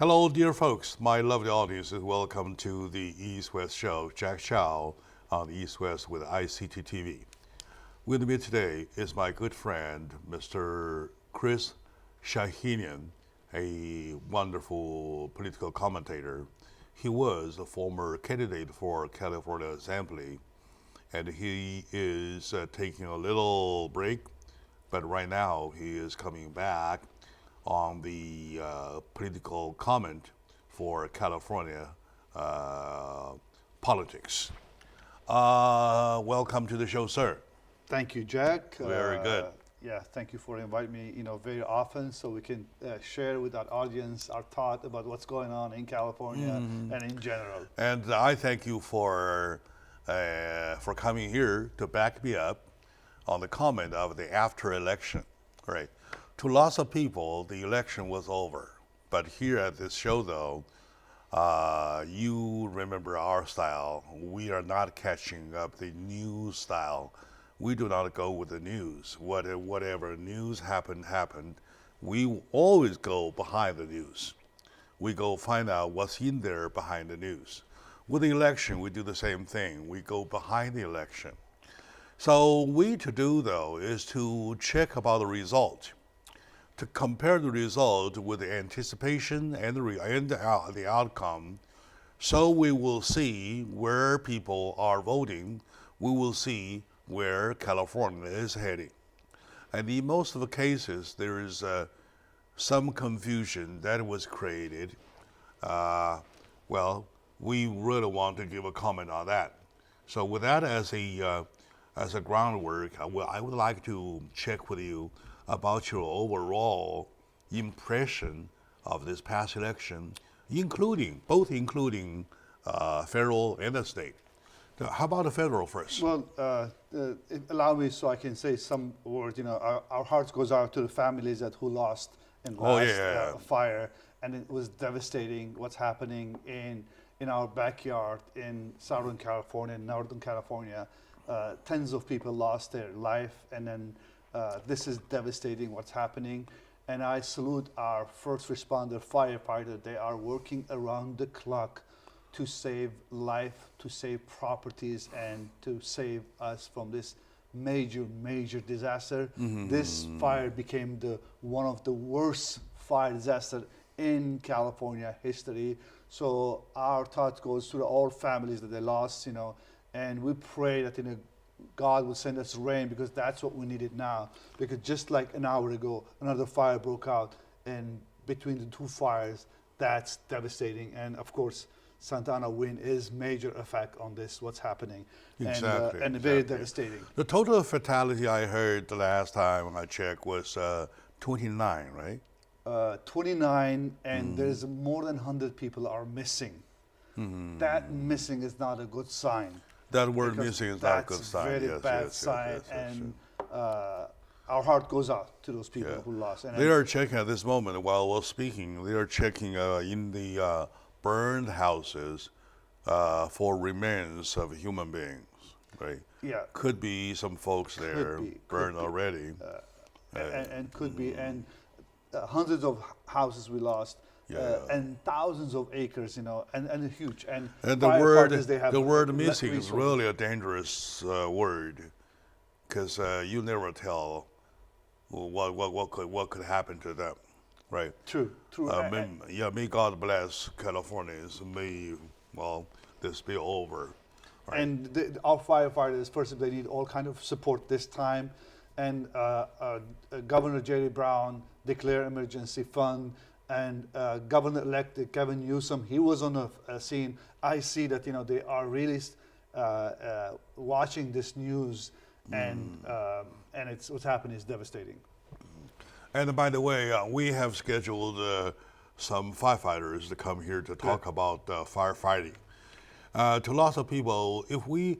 Hello, dear folks, my lovely audience, and welcome to the East West Show. Jack Chow on the East West with ICT TV. With me today is my good friend, Mr. Chris Shahinian, a wonderful political commentator. He was a former candidate for California Assembly, and he is taking a little break, but right now he is coming back on the political comment for California politics. Welcome to the show, sir. Thank you, Jack. Very good. Yeah, thank you for inviting me, very often so we can share with our audience our thought about what's going on in California and in general. And I thank you for coming here to back me up on the comment of the after election, right? To lots of people, the election was over. But here at this show, though, you remember our style. We are not catching up the news style. We do not go with the news. Whatever news happened. We always go behind the news. We go find out what's in there behind the news. With the election, we do the same thing. We go behind the election. So to do, though, is to check about the result, to compare the result with the anticipation and the outcome. So we will see where people are voting. We will see where California is heading. And in most of the cases, there is some confusion that was created. We really want to give a comment on that. So with that as a groundwork, I would like to check with you about your overall impression of this past election, including federal and the state. Now, how about the federal first? Well, allow me so I can say some words. Our hearts goes out to the families who lost in the last fire, and it was devastating what's happening in our backyard in Southern California, Northern California. Tens of people lost their life, and then this is devastating what's happening. And I salute our first responder firefighter. They are working around the clock to save life, to save properties, and to save us from this major disaster. This fire became one of the worst fire disasters in California history. So our thoughts goes to all families that they lost, and we pray that God will send us rain, because that's what we needed now. Because just like an hour ago, another fire broke out, and between the two fires, that's devastating. And of course, Santa Ana wind is major effect on this, what's happening. Exactly. And very devastating. The total fatality I heard the last time I checked was 29, right? 29, and there's more than 100 people are missing. That missing is not a good sign. That word missing is not a good sign. That's a very bad sign, and our heart goes out to those people who lost. And they are checking at this moment, while we're speaking, they are checking in the burned houses for remains of human beings, right? Yeah. Could be some folks there burned already. And could be, and hundreds of houses we lost. And thousands of acres, and huge. And the word missing is really a dangerous word, because you never tell what could happen to them, right? True. May God bless Californians. May this be over. Right? And our firefighters, first, they need all kind of support this time. And Governor Jerry Brown declared emergency fund. And Governor-elect Gavin Newsom, he was on the scene. I see that they are really watching this news, and it's what's happening is devastating. And by the way, we have scheduled some firefighters to come here to talk about firefighting. To lots of people, if we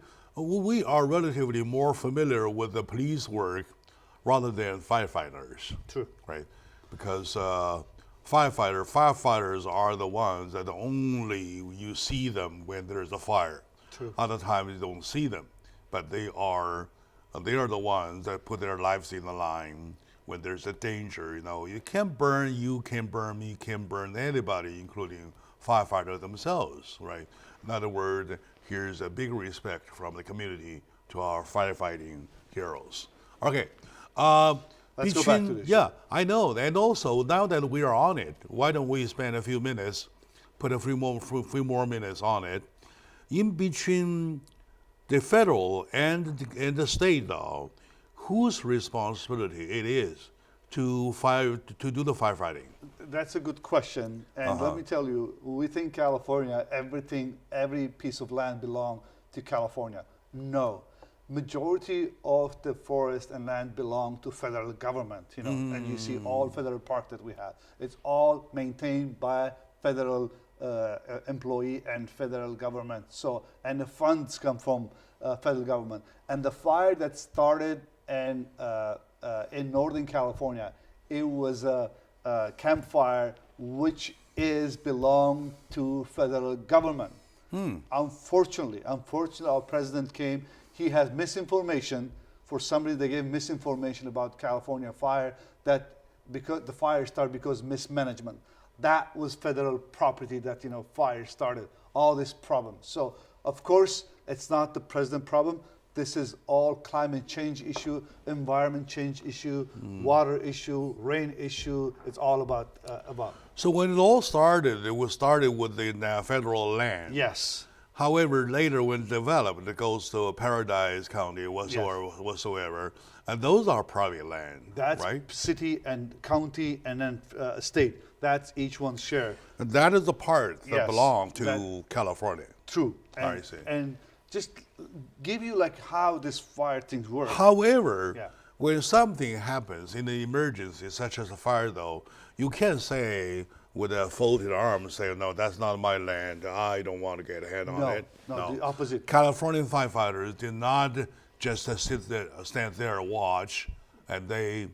are relatively more familiar with the police work rather than firefighters. True. Right, because firefighters are the ones that only you see them when there's a fire. True. Other times you don't see them, but they are the ones that put their lives in the line when there's a danger. You can't burn you, can't burn me, can't burn anybody, including firefighters themselves, right? In other words, here's a big respect from the community to our firefighting heroes. Okay. Let's go back to this. Yeah, I know. And also, now that we are on it, why don't we spend a few minutes, put a few more minutes on it, in between the federal and the state, though, whose responsibility it is to do the firefighting? That's a good question. And let me tell you, we think California, every piece of land belongs to California. No. Majority of the forest and land belong to federal government, and you see all federal park that we have. It's all maintained by federal employee and federal government. So, and the funds come from federal government. And the fire that started in Northern California, it was a campfire which belong to federal government. Unfortunately, our president came. He has misinformation for somebody. They gave misinformation about California fire, that because the fire started because mismanagement. That was federal property that fire started all this problem. So of course it's not the president problem. This is all climate change issue, environment change issue, water issue, rain issue. It's all about. So when it all started, it was started with the federal land. Yes. However, later when developed, it goes to Paradise County whatsoever, and those are private land, That's right? City and county and then state. That's each one's share. And that is the part that belong to California. True. I see. And just give you how this fire things work. However, when something happens in an emergency, such as a fire, though, you can't say with a folded arm, say, no, that's not my land. I don't want to get a hand on it. No, the opposite. California firefighters did not just stand there and watch, and they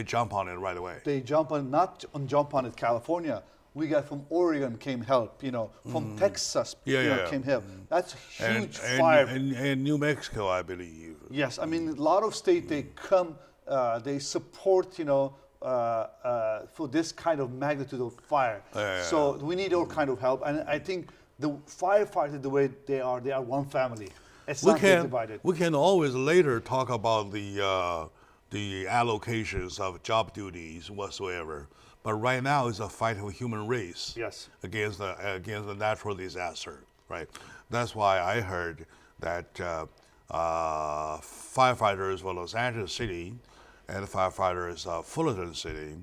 jump on it right away. They jump on it, California. We got from Oregon came help, from Texas came help. That's a huge fire. And New Mexico, I believe. Yes, I mean, a lot of states, they come, they support, for this kind of magnitude of fire. So we need all kind of help. And I think the firefighters, the way they are one family. It's not divided. We can always later talk about the allocations of job duties whatsoever. But right now it's a fight of human race against the natural disaster, right? That's why I heard that firefighters for Los Angeles City and firefighters of Fullerton City,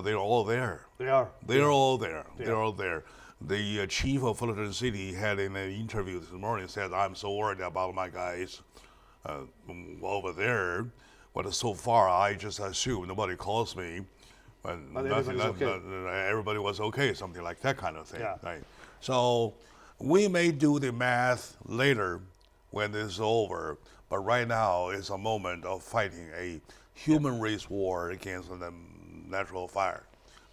they're all there. They are. They're all there. They're all there. The chief of Fullerton City had in an interview this morning said, "I'm so worried about my guys over there, but so far I just assume nobody calls me, everybody was okay," something like that kind of thing. Right? So we may do the math later when this is over, but right now it's a moment of fighting a human race war against the natural fire.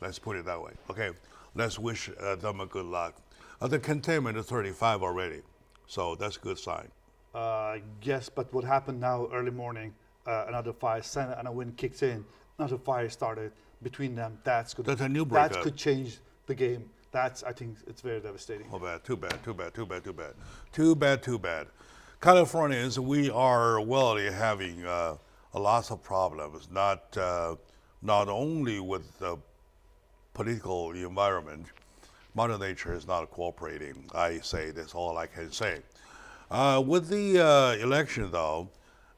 Let's put it that way. Okay, let's wish them a good luck. The containment is 35 already, so that's a good sign. Yes, but what happened now early morning, another fire, and a wind kicks in, another fire started between them. That's good. That's a new breakup. That could change the game. I think it's very devastating. Oh, bad. Too bad. Californians, we are having lots of problems, not only with the political environment. Mother Nature is not cooperating. I say that's all I can say. With the election, though,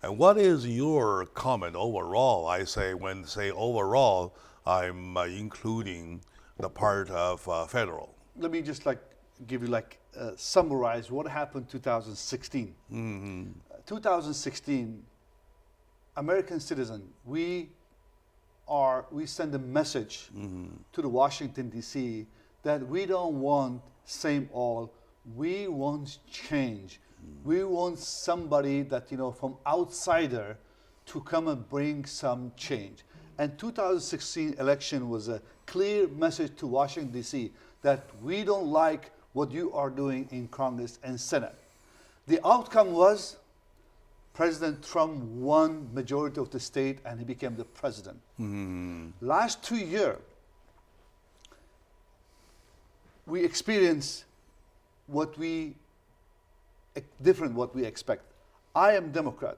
and what is your comment overall? I say when say overall, I'm including the part of federal. Let me just give you summarize what happened 2016. 2016, American citizen, we send a message to the Washington D.C. that we don't want same old. We want change. We want somebody that from outsider to come and bring some change. And 2016 election was a clear message to Washington D.C. that we don't like what you are doing in Congress and Senate. The outcome was President Trump won majority of the state and he became the president. Last 2 years, we experienced what we expect. I am Democrat.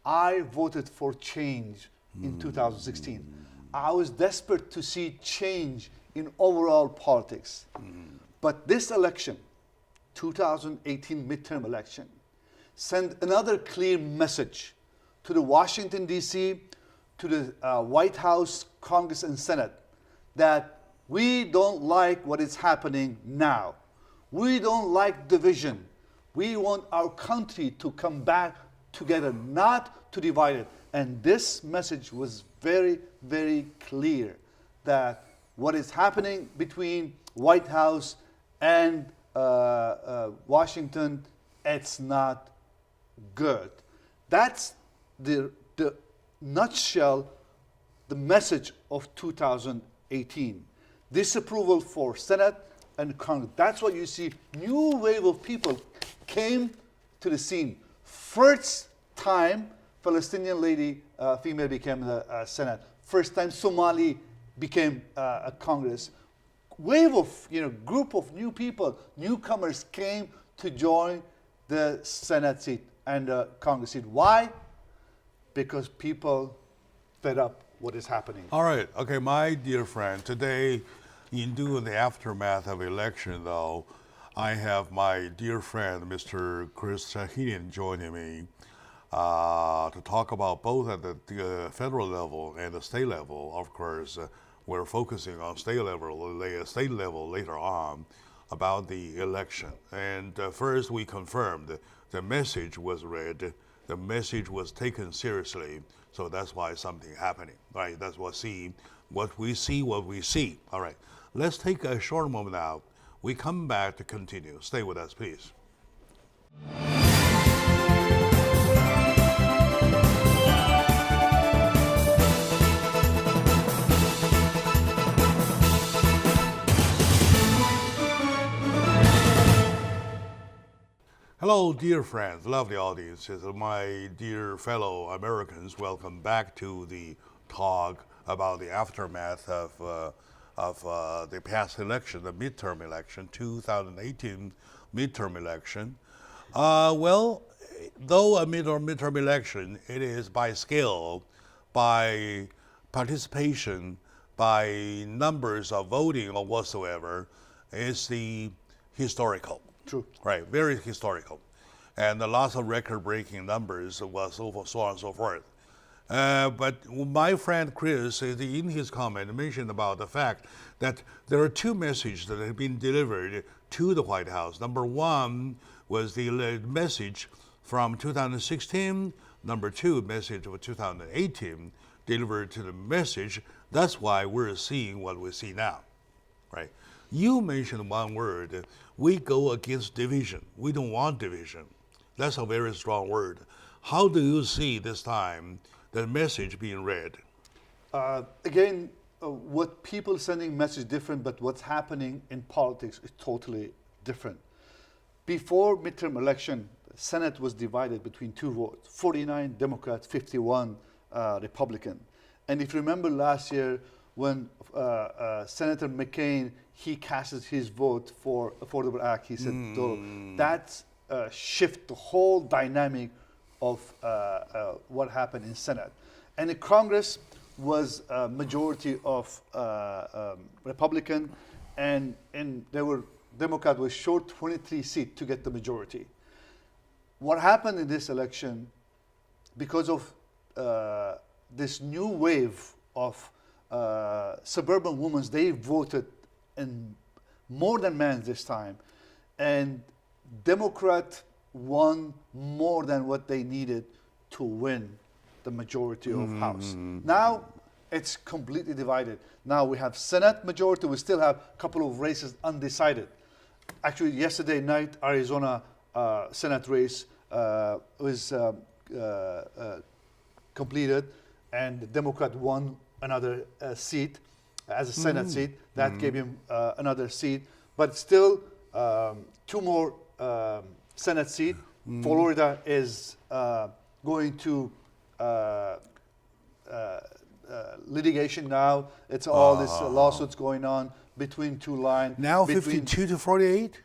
I voted for change in 2016. I was desperate to see change in overall politics. But this election, 2018 midterm election, sent another clear message to the Washington, D.C., to the White House, Congress, and Senate that we don't like what is happening now. We don't like division. We want our country to come back together, not to divide it. And this message was very, very clear that what is happening between White House and Washington, it's not good. That's the nutshell, the message of 2018. Disapproval for Senate and Congress. That's what you see. New wave of people came to the scene. First time Palestinian female became the Senate. First time Somali became a Congress. Wave of, group of new people, newcomers came to join the Senate seat and the Congress seat. Why? Because people fed up what is happening. All right. Okay, my dear friend, today, in doing the aftermath of election, though, I have my dear friend, Mr. Chris Shahinian, joining me to talk about both at the federal level and the state level. Of course, we're focusing on state level later on about the election. And first, we confirmed the message was read, the message was taken seriously. So that's why something happening, right? That's what we see. All right, let's take a short moment now. We come back to continue. Stay with us, please. Hello, dear friends, lovely audiences, my dear fellow Americans. Welcome back to the talk about the aftermath of the past election, the midterm election, 2018 midterm election. Well, though a midterm election, it is by scale, by participation, by numbers of voting or whatsoever, is the historical. True. Right, very historical. And lots of record-breaking numbers, so on and so forth. But my friend Chris, in his comment, mentioned about the fact that there are two messages that have been delivered to the White House. Number one was the message from 2016. Number two, message of 2018, delivered to the message. That's why we're seeing what we see now, right? You mentioned one word. We go against division. We don't want division. That's a very strong word. How do you see this time the message being read? Again, what people sending message different, but what's happening in politics is totally different. Before midterm election, Senate was divided between two votes, 49 Democrats, 51 Republican. And if you remember last year when Senator McCain, he casted his vote for Affordable Act, he said, that's shift the whole dynamic of what happened in Senate. And in Congress was a majority of Republican, and there were Democrat was short 23 seats to get the majority. What happened in this election, because of this new wave of suburban women, they voted in more than men this time, and Democrat won more than what they needed to win the majority of House. Now it's completely divided. Now we have Senate majority. We still have a couple of races undecided. Actually, yesterday night, Arizona Senate race was completed, and the Democrat won another seat as a Senate seat. That gave him another seat. But still, two more Senate seats. Florida is going to litigation now. It's all this lawsuits going on between two lines. Now 52 to 48?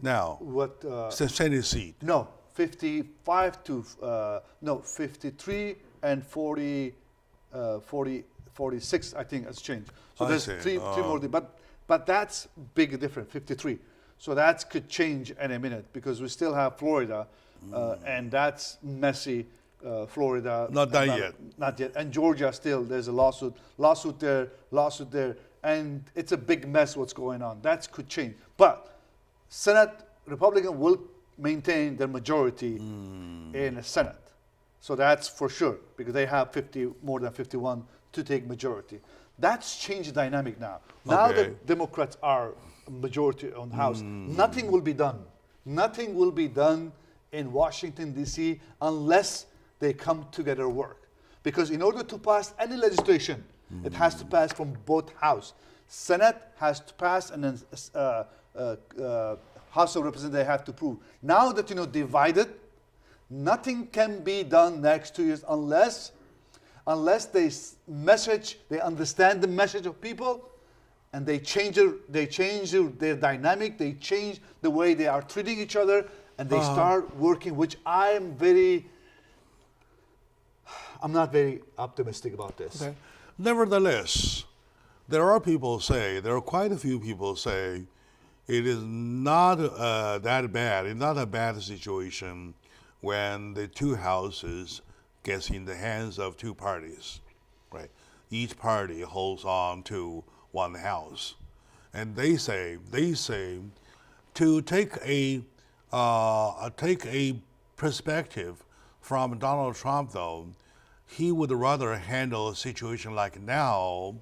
Now. What? Senate seat. No, 55 to, 53 and 46, I think has changed. So there's three more, but that's big difference, 53. So that could change in a minute because we still have Florida, and that's messy. Florida. Not done yet. Not yet. And Georgia still, there's a lawsuit there, and it's a big mess what's going on. That could change. But Senate, Republican will maintain their majority in the Senate. So that's for sure, because they have more than 51 to take majority. That's changed the dynamic now. Now the Democrats are majority on the House. Nothing will be done. Nothing will be done in Washington, D.C. unless they come together and work. Because in order to pass any legislation, it has to pass from both houses. Senate has to pass, and then House of Representatives they have to approve. Now that divided, nothing can be done next 2 years unless they understand the message of people, and they change their dynamic, they change the way they are treating each other, and they start working, which I'm not very optimistic about this. Okay. Nevertheless, there are quite a few people say it is not that bad. It's not a bad situation when the two houses gets in the hands of two parties, right? Each party holds on to one house, and they say to take a perspective from Donald Trump, though, he would rather handle a situation like now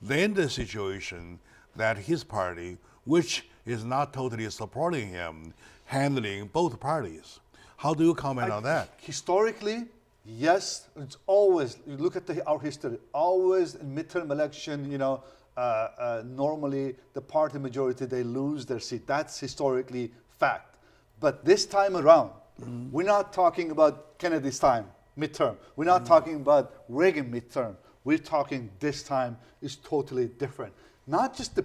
than the situation that his party, which is not totally supporting him, handling both parties. How do you comment on that? Historically, yes, it's always, you look at our history, always in midterm election, normally the party majority, they lose their seat. That's historically fact. But this time around, we're not talking about Kennedy's time, midterm. We're not talking about Reagan midterm. We're talking this time is totally different. Not just the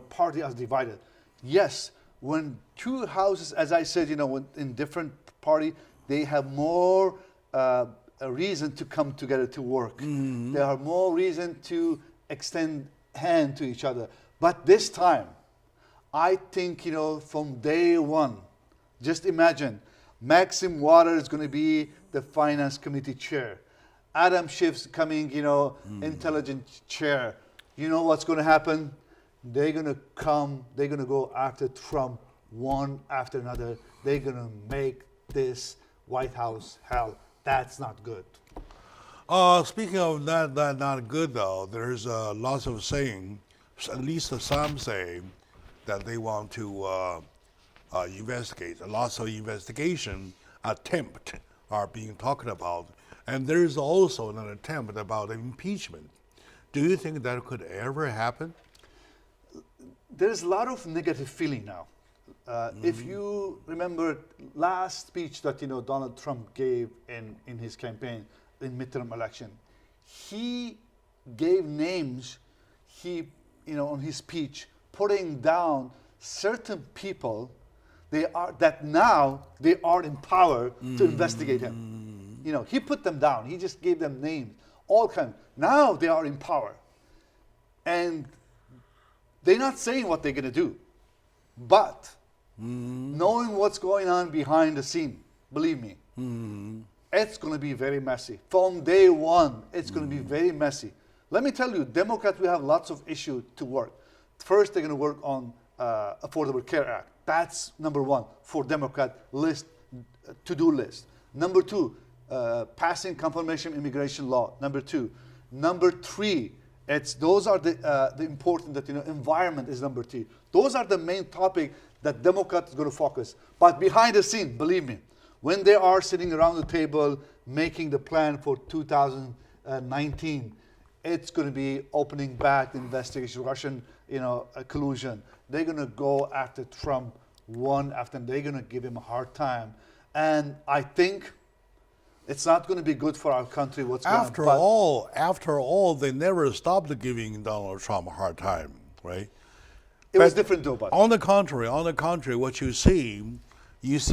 party as divided. Yes, when two houses, as I said, in different party, they have more a reason to come together to work. There are more reason to extend hand to each other. But this time, I think from day one, just imagine, Maxim Waters is going to be the finance committee chair. Adam Schiff's coming, intelligence chair. You know what's going to happen? They're going to go after Trump one after another. They're going to make this White House hell. That's not good. Speaking of that not good, though, there's lots of saying, at least some say, that they want to investigate. Lots of investigation attempt are being talked about. And there's also an attempt about impeachment. Do you think that could ever happen? There's a lot of negative feeling now. If you remember last speech that Donald Trump gave in his campaign in midterm election, he gave names. On his speech, putting down certain people, now they are in power to investigate him. He put them down. He just gave them names, all kinds. Now they are in power, and they're not saying what they're going to do, but knowing what's going on behind the scene, believe me, it's going to be very messy. From day one, it's going to be very messy. Let me tell you, Democrats, we have lots of issues to work. First, they're going to work on Affordable Care Act. That's number one for Democrat list, to-do list. Number two, passing confirmation immigration law. Number two. Number three, those are the important that, environment is number three. Those are the main topic that Democrats are going to focus. But behind the scene, believe me, when they are sitting around the table making the plan for 2019, it's going to be opening back the investigation, Russian, collusion. They're going to go after Trump one after another. They're going to give him a hard time. And I think it's not going to be good for our country. After all, they never stopped giving Donald Trump a hard time, right? It was different though, but on the contrary, what you see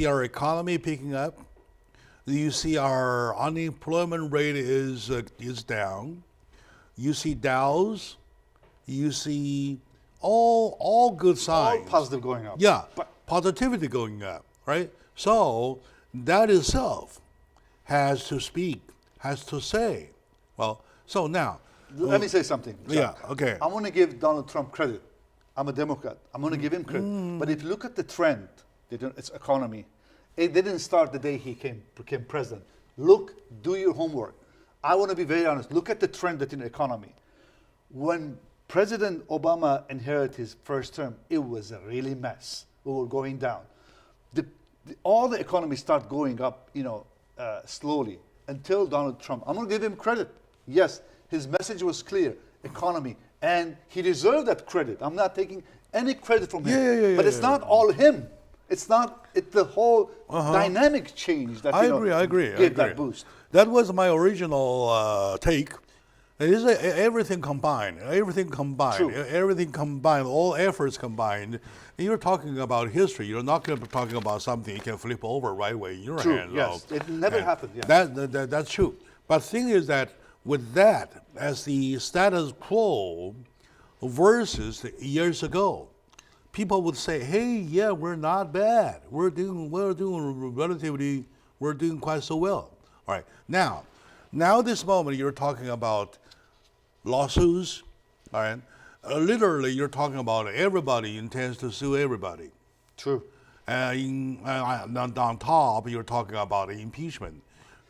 our economy picking up. You see our unemployment rate is down. You see Dows. You see all good signs. all positive going up. Yeah, But positivity going up, right? So that itself has to speak, has to say. Well, so now. let me say something. Yeah, okay. I want to give Donald Trump credit. I'm a Democrat. I'm going to give him credit. But if you look at the trend, its economy, it didn't start the day he became president. Do your homework. I want to be very honest. Look at the trend in the economy. When President Obama inherited his first term, it was a really mess. We were going down. All the economy started going up, slowly until Donald Trump. I'm going to give him credit. Yes, his message was clear, economy, and he deserved that credit. I'm not taking any credit from him. But it's not all him. It's the whole dynamic change that I agree. gave that boost. That was my original take. It is everything combined. True. All efforts combined. And you're talking about history. You're not talking about something you can flip over right away in your True, hand. yes. It never happened. Yeah. That's true. But the thing is that with that as the status quo versus years ago, people would say, "Hey, yeah, we're not bad. We're doing quite so well." All right. Now this moment you're talking about lawsuits. All right. Literally, you're talking about everybody intends to sue everybody. True. On top, you're talking about impeachment.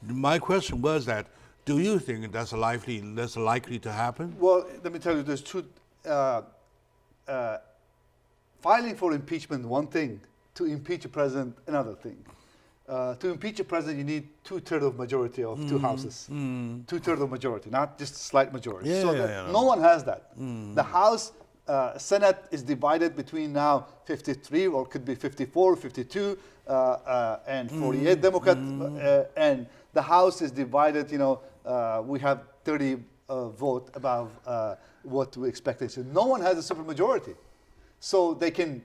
My question was that: do you think that's likely to happen? Well, let me tell you, there's two. Filing for impeachment, one thing. To impeach a president, another thing. To impeach a president, you need 2/3 of majority of two houses. 2/3 of majority, not just slight majority. No one has that. The House, Senate is divided between now 53, or could be 54, 52, and 48 Democrat. And the House is divided, we have 30 vote above what we expected. So no one has a supermajority. So they can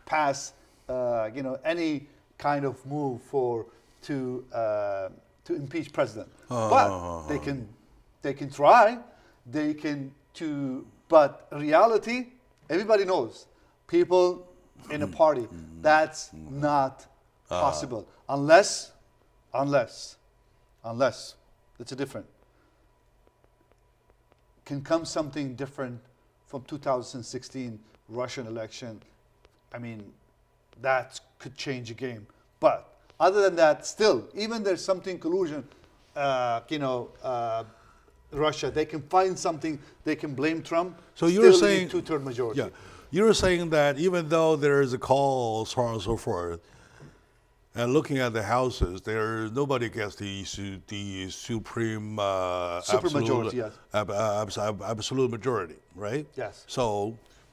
pass, any kind of move to impeach president. But they can try. But reality, everybody knows. People in a party, that's not possible unless it's a different. Can come something different from 2016 Russian election. I mean, that could change the game. But other than that, still, even there's something collusion, Russia, they can find something, they can blame Trump. So you're still saying need 2/3 majority. Yeah, you're saying that even though there is a call, so on and so forth, and looking at the houses, nobody gets the supreme Supermajority, yes. absolute majority, right? Yes.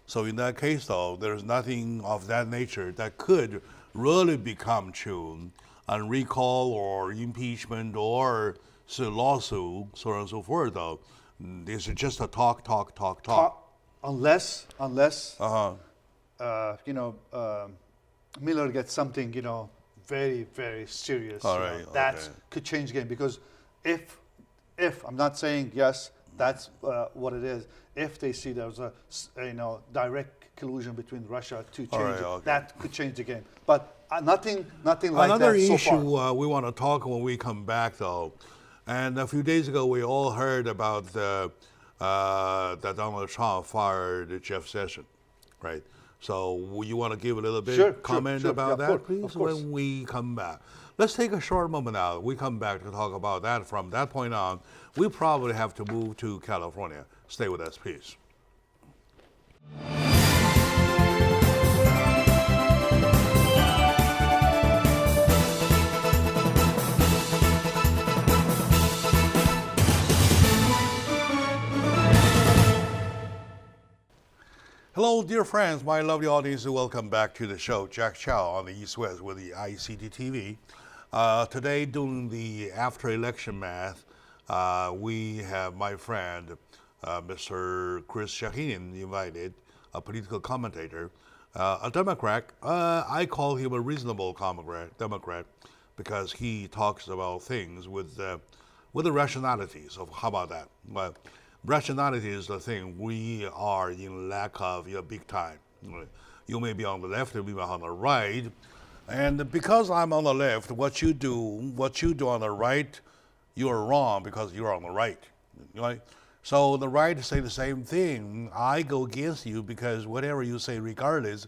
So in that case, though, there's nothing of that nature that could really become true on recall or impeachment or lawsuit, so on and so forth, though. It's just a talk. Unless Miller gets something, very, very serious. All right, that could change the game. Because if I'm not saying yes, that's what it is. If they see there's a direct collusion between Russia to change it, that could change the game. But nothing like Another that so issue far. we want to talk when we come back, though, and a few days ago we all heard about that Donald Trump fired Jeff Sessions, right? So you want to give a little bit comment about that, please, when we come back. Let's take a short moment now. We come back to talk about that. From that point on, we probably have to move to California. Stay with us, please. Hello, dear friends, my lovely audience, welcome back to the show. Jack Chow on the East West with the ICT TV. Today, during the after-election math, we have my friend, Mr. Chris Shaheen, invited, a political commentator, a Democrat. I call him a reasonable Democrat because he talks about things with the rationalities of how about that. Well, rationality is the thing we are in lack of big time. You may be on the left, you may be on the right. And because I'm on the left, what you do on the right, you're wrong because you're on the right. Right? So the right say the same thing. I go against you because whatever you say, regardless,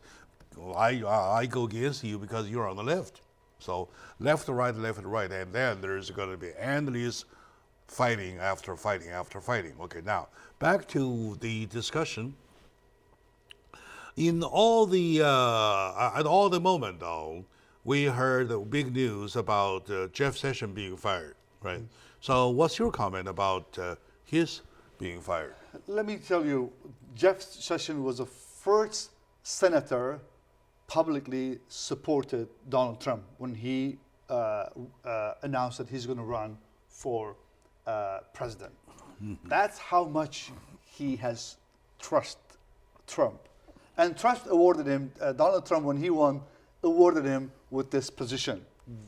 I go against you because you're on the left. So left to right, and then there's going to be endless fighting after fighting after fighting. Okay, now back to the discussion. In all the at all the moment though, we heard the big news about Jeff Sessions being fired, right? So what's your comment about his being fired? Let me tell you, Jeff Sessions was the first senator publicly supported Donald Trump when he announced that he's going to run for president. That's how much he has trust Trump. And Trump awarded him, Donald Trump, when he won, awarded him with this position.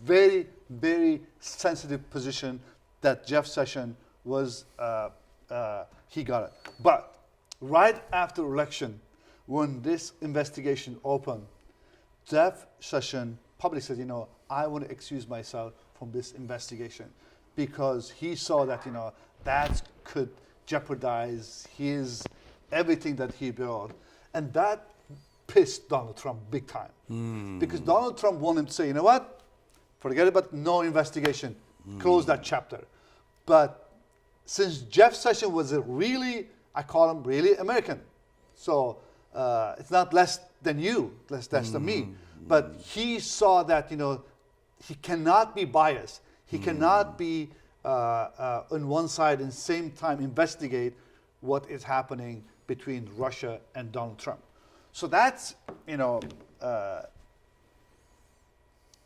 Very, very sensitive position that Jeff Sessions was, he got it. But right after election, when this investigation opened, Jeff Sessions publicly said, I want to excuse myself from this investigation because he saw that, that could jeopardize everything that he built. And that pissed Donald Trump big time. Because Donald Trump wanted to say, you know what? Forget about no investigation. Close that chapter. But since Jeff Sessions was I call him really American. So it's not less than you, less than me. But he saw that, he cannot be biased. He cannot be on one side and same time investigate what is happening between Russia and Donald Trump. So that's,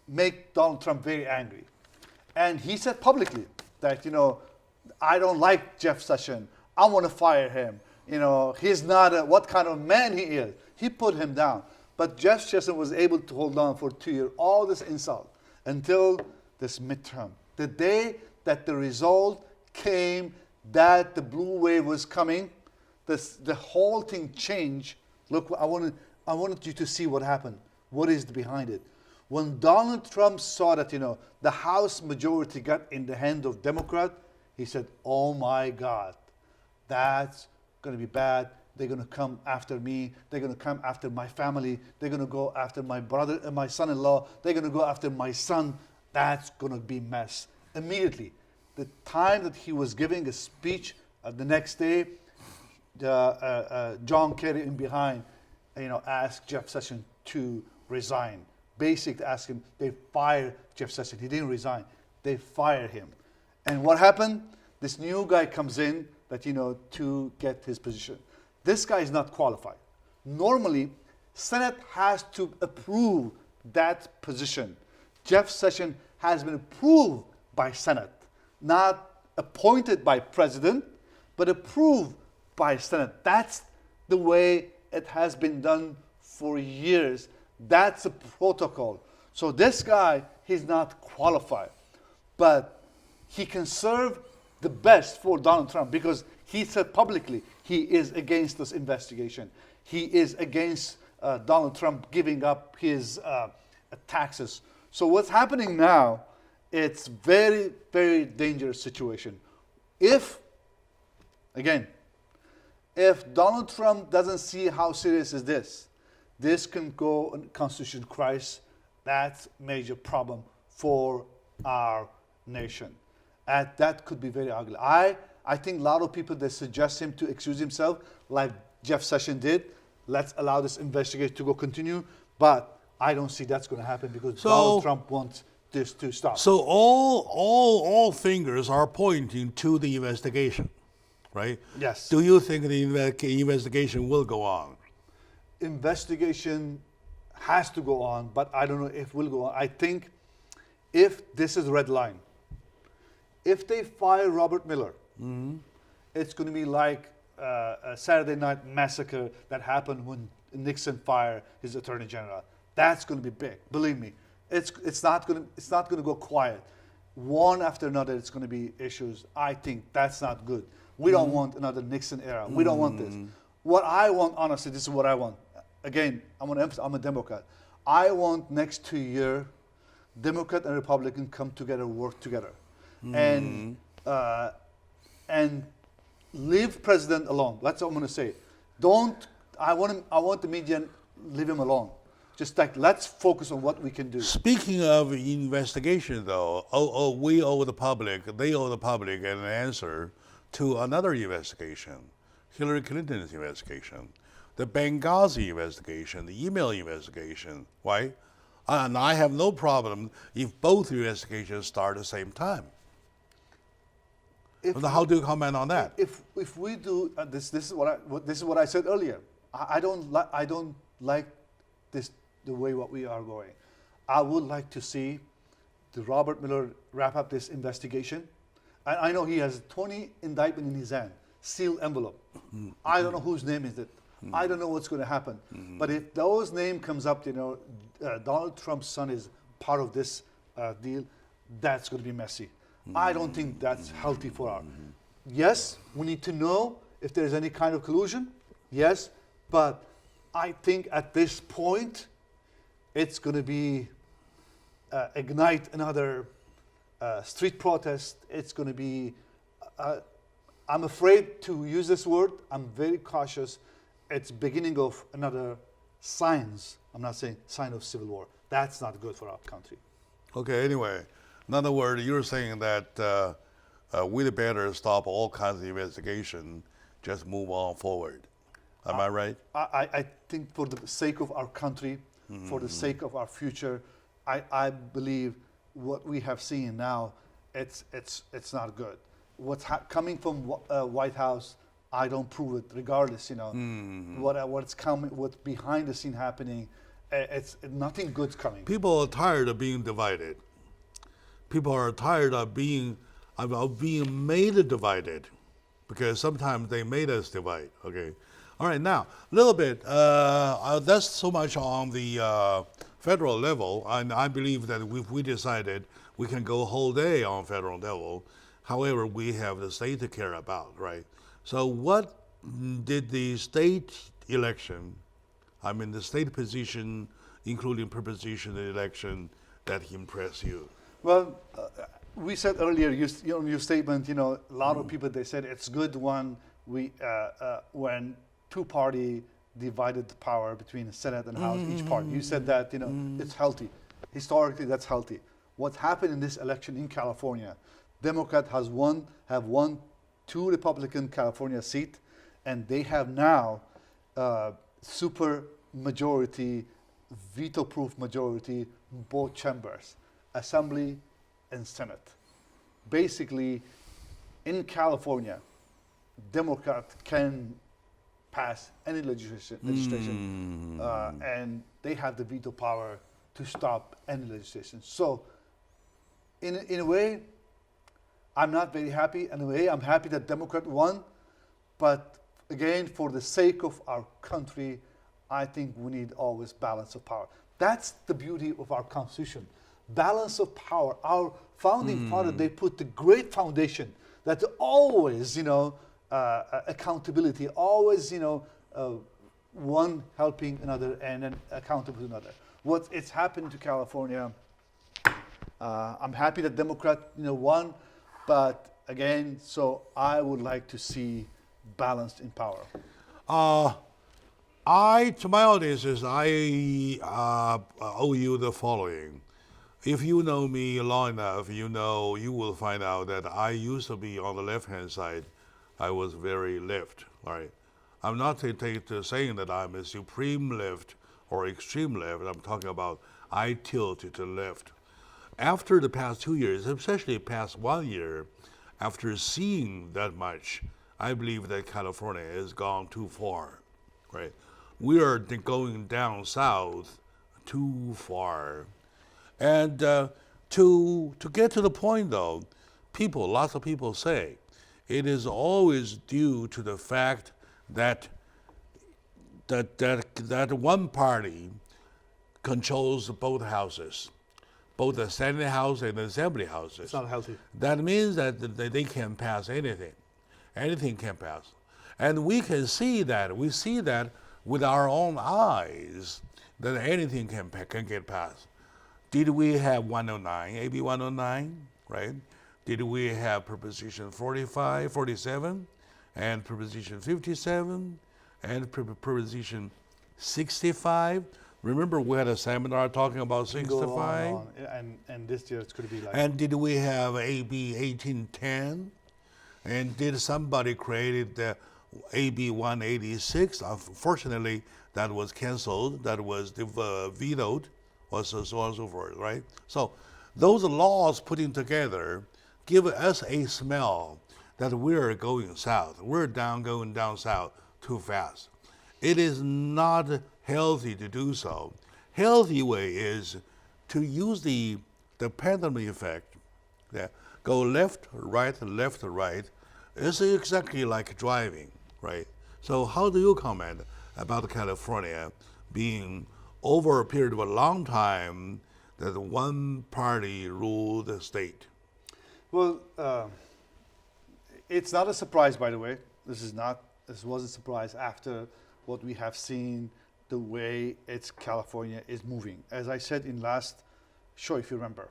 make Donald Trump very angry. And he said publicly that, I don't like Jeff Sessions. I want to fire him. He's not what kind of man he is. He put him down. But Jeff Sessions was able to hold on for 2 years, all this insult, until this midterm. The day that the result came, that the blue wave was coming, the whole thing changed. Look, I wanted you to see what happened. What is behind it? When Donald Trump saw that, the House majority got in the hand of Democrat, he said, oh my God, that's going to be bad. They're going to come after me. They're going to come after my family. They're going to go after my brother and my son-in-law. They're going to go after my son. That's going to be mess. Immediately, the time that he was giving a speech the next day, John Kerry in behind, asked Jeff Sessions to resign. Basically asked him, they fired Jeff Sessions. He didn't resign. They fired him. And what happened? This new guy comes in that, to get his position. This guy is not qualified. Normally, Senate has to approve that position. Jeff Sessions has been approved by Senate, not appointed by President, but approved by Senate. That's the way it has been done for years. That's a protocol. So this guy, he's not qualified, but he can serve the best for Donald Trump because he said publicly he is against this investigation. He is against Donald Trump giving up his taxes. So what's happening now, it's very, very dangerous situation. If Donald Trump doesn't see how serious is this can go on constitutional crisis. That's a major problem for our nation. And that could be very ugly. I think a lot of people, they suggest him to excuse himself, like Jeff Sessions did. Let's allow this investigation to go continue. But I don't see that's going to happen because Donald Trump wants this to stop. So all fingers are pointing to the investigation, right? Yes. Do you think the investigation will go on? Investigation has to go on, but I don't know if it will go on. I think if this is red line, if they fire Robert Mueller, it's going to be like a Saturday Night Massacre that happened when Nixon fired his Attorney General. That's going to be big. Believe me, it's not going to go quiet. One after another, it's going to be issues. I think that's not good. We don't want another Nixon era. We don't want this. What I want, honestly, this is what I want. Again, I'm going to emphasize, I'm a Democrat. I want next 2 years, Democrat and Republican come together, work together, and leave president alone. That's what I'm going to say. I want the media leave him alone. Just like, let's focus on what we can do. Speaking of investigation, though, we owe the public, they owe the public an answer to another investigation, Hillary Clinton's investigation, the Benghazi investigation, the email investigation, right? And I have no problem if both investigations start at the same time. How do you comment on that? If we do this is what I said earlier. I don't like this the way what we are going. I would like to see the Robert Mueller wrap up this investigation. I know he has 20 indictment in his hand, sealed envelope. I don't know whose name is it. I don't know what's going to happen. But if those name comes up, Donald Trump's son is part of this deal, that's going to be messy. I don't think that's healthy for our. Yes, we need to know if there's any kind of collusion. Yes, but I think at this point, it's going to be ignite another street protest. It's going to be, I'm afraid to use this word. I'm very cautious. It's beginning of another signs. I'm not saying sign of civil war. That's not good for our country. Okay, anyway, in other words, you're saying that we'd better stop all kinds of investigation, just move on forward. Am I right? I think for the sake of our country, for the sake of our future, I believe what we have seen now, it's not good. What's coming from White House, I don't prove it. Regardless, what's coming, what's behind the scene happening, it's nothing good's coming. People are tired of being divided. People are tired of being made divided, because sometimes they made us divide. Okay. All right, now, a little bit, that's so much on the federal level, and I believe that if we decided we can go a whole day on federal level, however, we have the state to care about, right? So what did the state election, the state position, including preposition election, that impressed you? Well, we said earlier, your statement, a lot of people, they said it's good when two-party divided the power between the Senate and House, each party. You said that, it's healthy. Historically, that's healthy. What happened in this election in California, Democrat have won 2 Republican California seats, and they have now super majority, veto-proof majority in both chambers, Assembly and Senate. Basically, in California, Democrat can pass any legislation, and they have the veto power to stop any legislation. So, in a way, I'm not very happy. In a way, I'm happy that Democrat won, but again, for the sake of our country, I think we need always balance of power. That's the beauty of our Constitution. Balance of power. Our founding fathers, they put the great foundation that always, accountability, always, one helping another and then accountable to another. It's happened to California. I'm happy that Democrat, won, but again, so I would like to see balance in power. To my audiences, I owe you the following. If you know me long enough, you will find out that I used to be on the left-hand side. I was very left, all right? I'm not saying that I'm a supreme left or extreme left. I'm talking about I tilt to the left. After the past 2 years, especially past 1 year, after seeing that much, I believe that California has gone too far, right? We are going down south too far. And To get to the point, though, lots of people say, it is always due to the fact that one party controls both houses, both the Senate House and the Assembly Houses. It's not healthy. That means that they can pass anything. Anything can pass. And we can see that. We see that with our own eyes, that anything can get passed. Did we have 109, AB 109, right? Did we have Proposition 45, 47, and Proposition 57, and Proposition 65? Remember, we had a seminar talking about 65? And this year it's going to be like... And did we have AB 1810? And did somebody create the AB 186? Unfortunately, that was canceled, that was vetoed, or so on and so forth, right? So those laws putting together give us a smell that we're going south. We're going down south too fast. It is not healthy to do so. Healthy way is to use the pendulum effect. Yeah. Go left, right. It's exactly like driving, right? So how do you comment about California being over a period of a long time that one party ruled the state? Well, it's not a surprise, by the way. This wasn't a surprise after what we have seen, the way California is moving. As I said in last show, if you remember,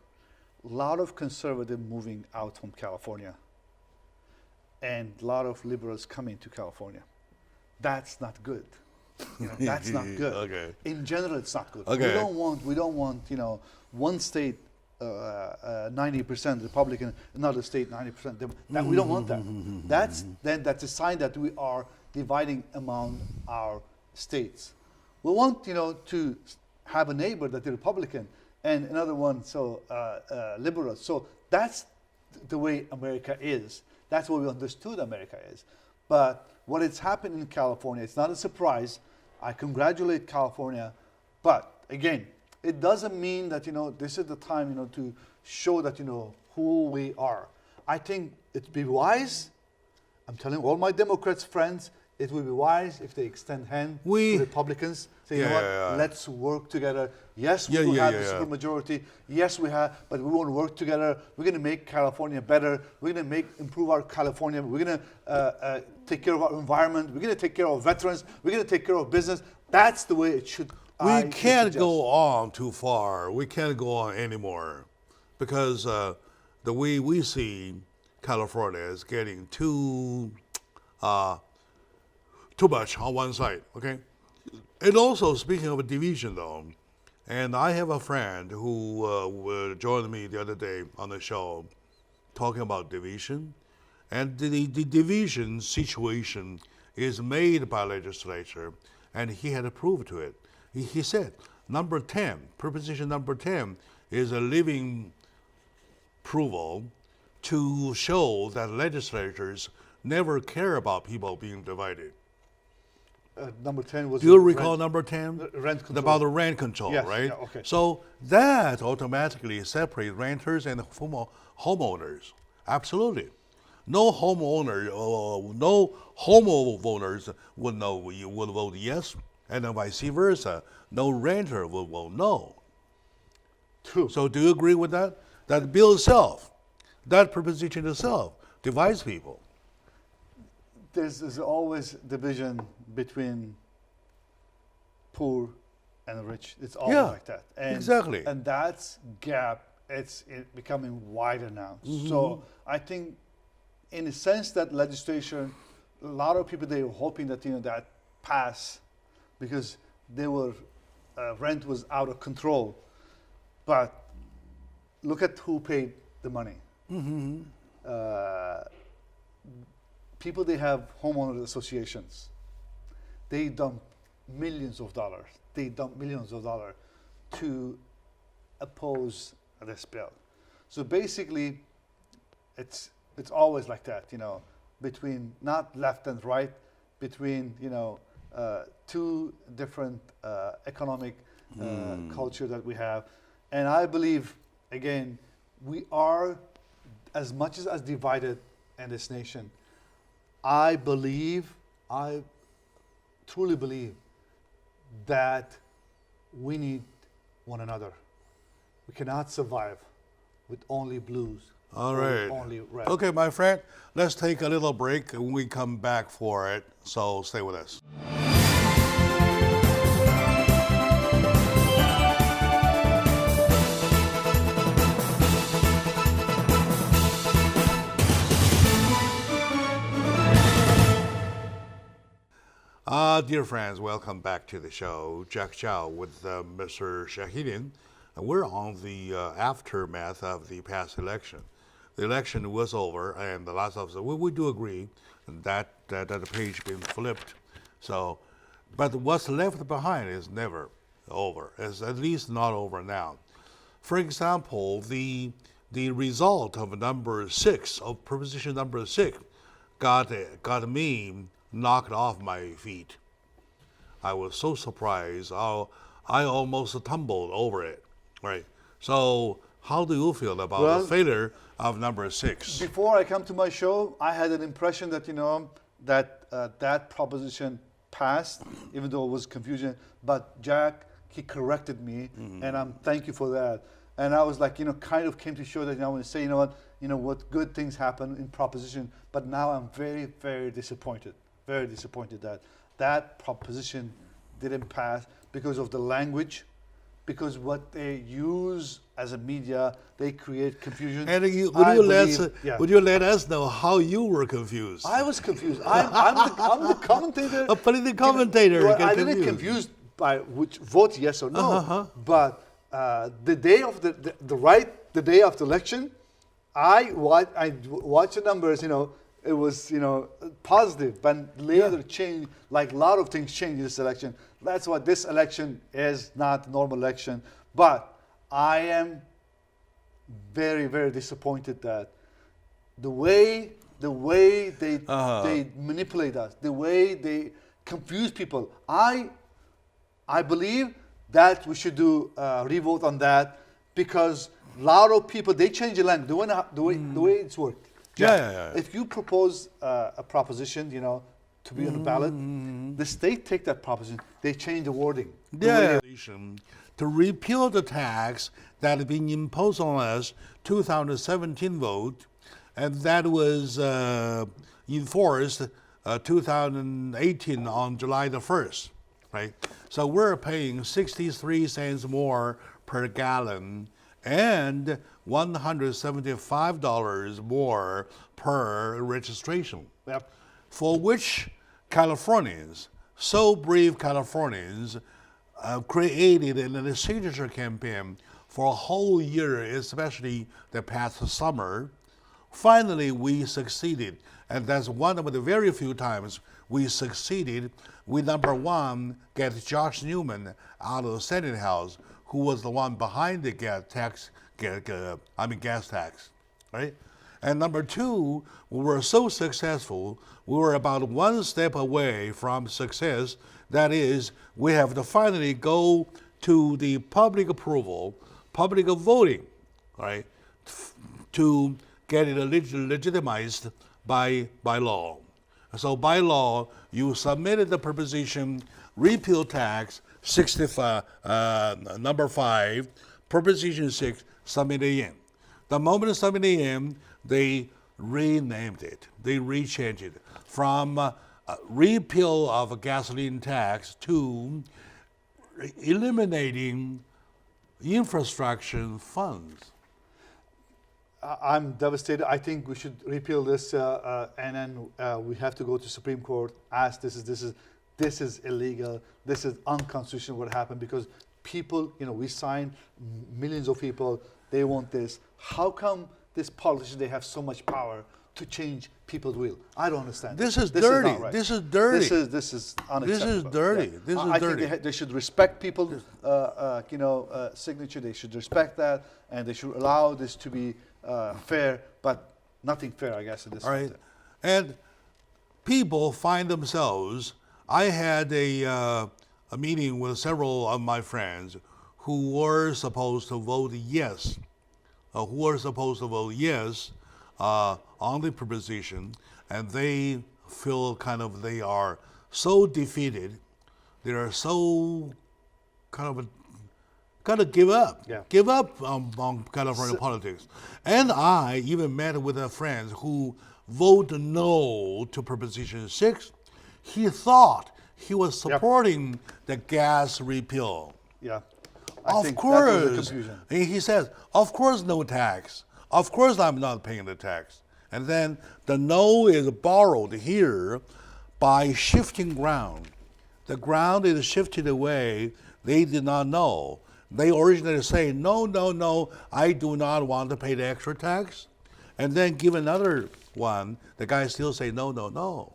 a lot of conservative moving out from California and a lot of liberals coming to California. That's not good. That's not good. Okay. In general, it's not good. Okay. We don't want one state 90% Republican, another state 90%. We don't want that. That's a sign that we are dividing among our states. We want to have a neighbor that is Republican and another one liberal. So that's the way America is. That's what we understood America is. But what has happened in California, it's not a surprise. I congratulate California, but again, it doesn't mean that this is the time to show that who we are. I think it'd be wise. I'm telling all my Democrats friends, it would be wise if they extend hand to Republicans. Say, let's work together. Yes, we will have the supermajority. Yes, we have, but we want to work together. We're going to make California better. We're going to improve our California. We're going to take care of our environment. We're going to take care of veterans. We're going to take care of business. That's the way it should. We can't go on too far. We can't go on anymore, because the way we see California is getting too much on one side. Okay, and also speaking of a division, though, and I have a friend who joined me the other day on the show, talking about division, and the division situation is made by legislature, and he had approved to it. He said, number 10, proposition number 10 is a living approval to show that legislators never care about people being divided. Number 10 was... Do you recall number 10? Rent control. About the rent control, yes, right? Yeah, okay. So that automatically separates renters and homeowners. Absolutely. No homeowner, no homeowners would vote yes, and then vice versa. No renter will vote no. True. So do you agree with that? That bill itself, that proposition itself, divides people. There's always division between poor and rich. It's always like that. And, exactly. And that's gap. It's becoming wider now. Mm-hmm. So I think, in a sense, that legislation, a lot of people, they were hoping that that pass, because they were rent was out of control. But look at who paid the money. Mm-hmm. People, they have homeowners associations. They dump millions of dollars. They dump millions of dollars to oppose this bill. So basically, it's always like that, between not left and right, between two different economic culture that we have. And I believe, again, we are as much as divided in this nation. I truly believe that we need one another. We cannot survive with only blues. All right. Only red. Okay, my friend, let's take a little break and we come back for it. So stay with us. Dear friends, welcome back to the show. Jack Chow with Mr. Shahidin. And we're on the aftermath of the past election. The election was over, and the lots of we do agree that the page been flipped. So, but what's left behind is never over. It's at least not over now. For example, the result of number 6 of proposition number 6 got me knocked off my feet. I was so surprised. I almost tumbled over it. Right. So, how do you feel about the failure of number 6? Before I come to my show, I had an impression that that proposition passed, even though it was confusion. But Jack, he corrected me, and I'm thank you for that. And I was like, kind of came to show that I want to say, what good things happen in proposition. But now I'm very, very disappointed. Very disappointed that that proposition didn't pass because of the language, because what they use as a media, they create confusion. And would you let us know how you were confused? I was confused. I'm the commentator. A political commentator. I didn't confused by which vote yes or no. But the day of the day of the election, I watched the numbers. It was positive, but later changed. Like a lot of things changed in this election. That's why this election is not a normal election. But I am very, very disappointed that the way they manipulate us, the way they confuse people. I believe that we should do revote on that, because a lot of people, they change the language, the way it's worked. Yeah. If you propose a proposition, to be on the ballot, the state take that proposition, they change the wording. To repeal the tax that had been imposed on us 2017 vote, and that was enforced 2018 on July the 1st, right? So we're paying 63 cents more per gallon and $175 more per registration. Yep. For which Californians, so brave Californians, created a signature campaign for a whole year, especially the past summer. Finally, we succeeded, and that's one of the very few times we succeeded. We, number one, get Josh Newman out of the Senate House, who was the one behind the gas tax, right? And number two, we were so successful, we were about one step away from success. That is, we have to finally go to the public approval, public voting, right, to get it legitimized by law. So by law, you submitted the proposition, repeal tax, 65, number 5, proposition 6, submitted in. The moment submitted in, they renamed it. They rechanged it from repeal of a gasoline tax to eliminating infrastructure funds. I'm devastated. I think we should repeal this, and then we have to go to Supreme Court. Ask this is illegal. This is unconstitutional. What happened? Because people, we signed, millions of people. They want this. How come these politicians, they have so much power to change people's will? I don't understand. This is dirty. Is not right. This is dirty. This is unacceptable. This is dirty. Yeah. This is I dirty. think they should respect people's, signature. They should respect that, and they should allow this to be fair, but nothing fair, I guess, in this. All right, and people find themselves. I had a meeting with several of my friends who were supposed to vote yes who are supposed to vote yes on the proposition, and they feel kind of they are so defeated, they are so kind of give up, on California politics. And I even met with a friend who voted no to Proposition 6. He thought he was supporting the gas repeal. Yeah. Of course. He says, of course no tax. Of course I'm not paying the tax. And then the no is borrowed here by shifting ground. The ground is shifted away. They did not know. They originally say, no, I do not want to pay the extra tax. And then give another one, the guy still say, no.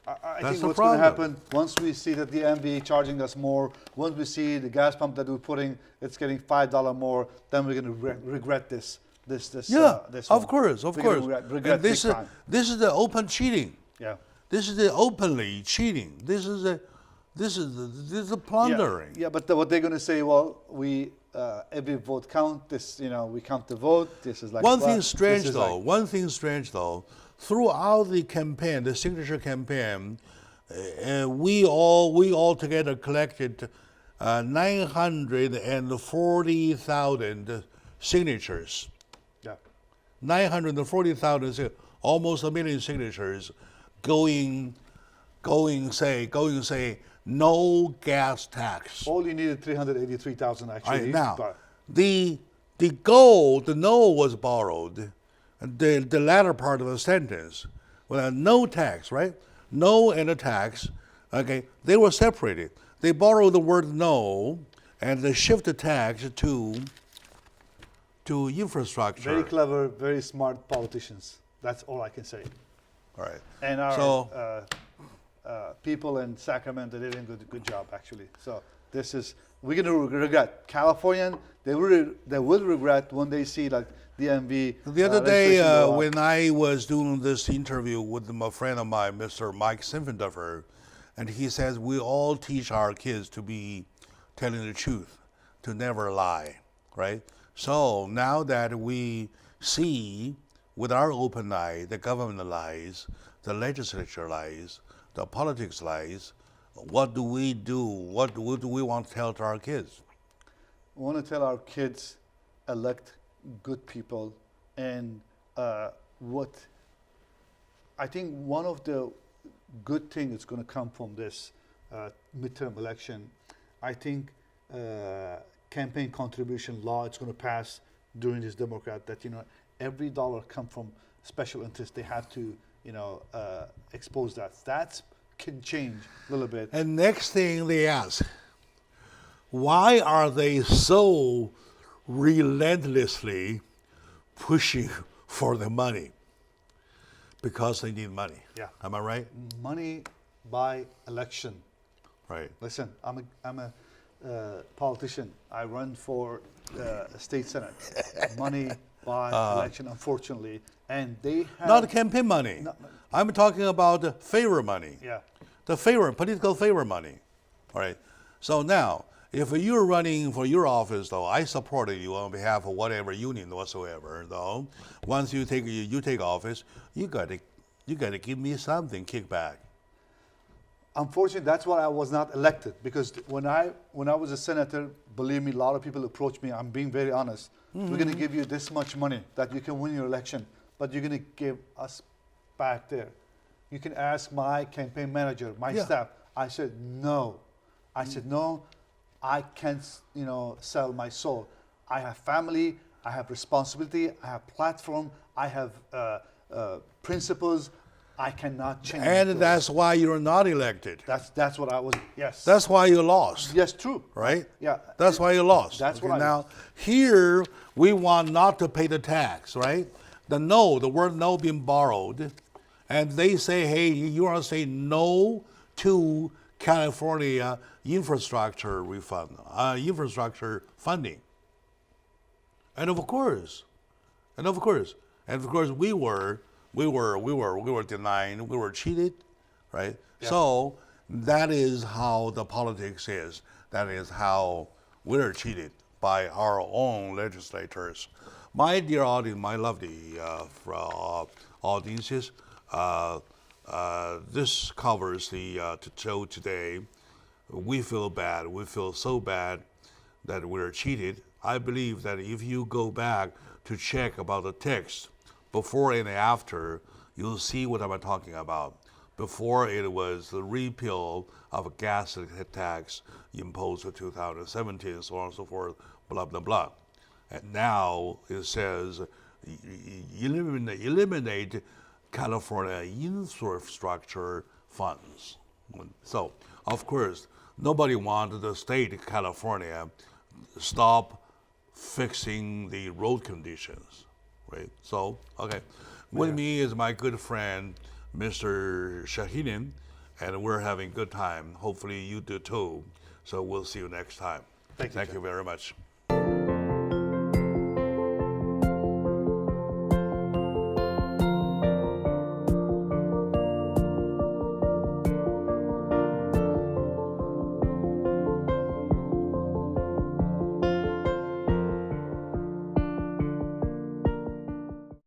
I think what's going to happen, once we see that the MV charging us more, once we see the gas pump that we're putting, it's getting $5 more, then we're going to regret this. Of course. Regret this is the open cheating. Yeah. This is the openly cheating. This is the plundering. Yeah, but what they're going to say, well, we every vote count. This, we count the vote. This is like one thing strange though. Throughout the campaign, the signature campaign, we all together collected 940,000 signatures. Yeah. 940,000, almost a million signatures, going say no gas tax. All you needed 383,000 actually. Now, the goal, the no was borrowed. The latter part of the sentence, well, no tax, right? No and a tax, okay, they were separated. They borrowed the word no and they shift the tax to infrastructure. Very clever, very smart politicians. That's all I can say. All right. And our people in Sacramento, they did a good job actually. So we're going to regret. Californian, they will regret when they see like DMV. The other day, when I was doing this interview with a friend of mine, Mr. Mike Sinfendorfer, and he says we all teach our kids to be telling the truth, to never lie, right? So now that we see with our open eye the government lies, the legislature lies, the politics lies, what do we do? What do we want to tell to our kids? We want to tell our kids, elect good people, and what I think one of the good things that's going to come from this midterm election, I think campaign contribution law it's going to pass during this Democrat that every dollar come from special interest. They have to expose that. That can change a little bit. And next thing they ask, why are they so relentlessly pushing for the money? Because they need money. Yeah. Am I right? Money by election. Right. Listen, I'm a politician. I run for a state senate. Money by election, unfortunately, and they have not campaign money. I'm talking about favor money. Yeah. The political favor money. All right. So now, if you're running for your office, though, I support you on behalf of whatever union whatsoever, though. Once you take office, you gotta give me something kickback. Unfortunately, that's why I was not elected, because when I was a senator, believe me, a lot of people approached me. I'm being very honest. Mm-hmm. We're going to give you this much money that you can win your election, but you're going to give us back there. You can ask my campaign manager, my staff. I said no. I said no. I can't, sell my soul. I have family. I have responsibility. I have platform. I have principles. I cannot change. And that's why you're not elected. That's what I was. Yes. That's why you lost. Yes, true. Right? Yeah. That's why you lost. That's what now, here we want not to pay the tax, right? The word no being borrowed, and they say, hey, you want to say no to California infrastructure refund, infrastructure funding. And of course, we were denied, we were cheated, right? Yeah. So that is how the politics is. That is how we're cheated by our own legislators. my dear audience, my lovely audiences, this covers the show today. We feel bad. We feel so bad that we're cheated. I believe that if you go back to check about the text before and after, you'll see what I'm talking about. Before, it was the repeal of gas tax imposed in 2017, so on and so forth, blah, blah, blah. And now it says eliminate California infrastructure funds. So, of course, nobody wanted the state of California stop fixing the road conditions, right? So, okay. With me is my good friend, Mr. Shahinin, and we're having a good time. Hopefully you do too. So we'll see you next time. Thank you very much.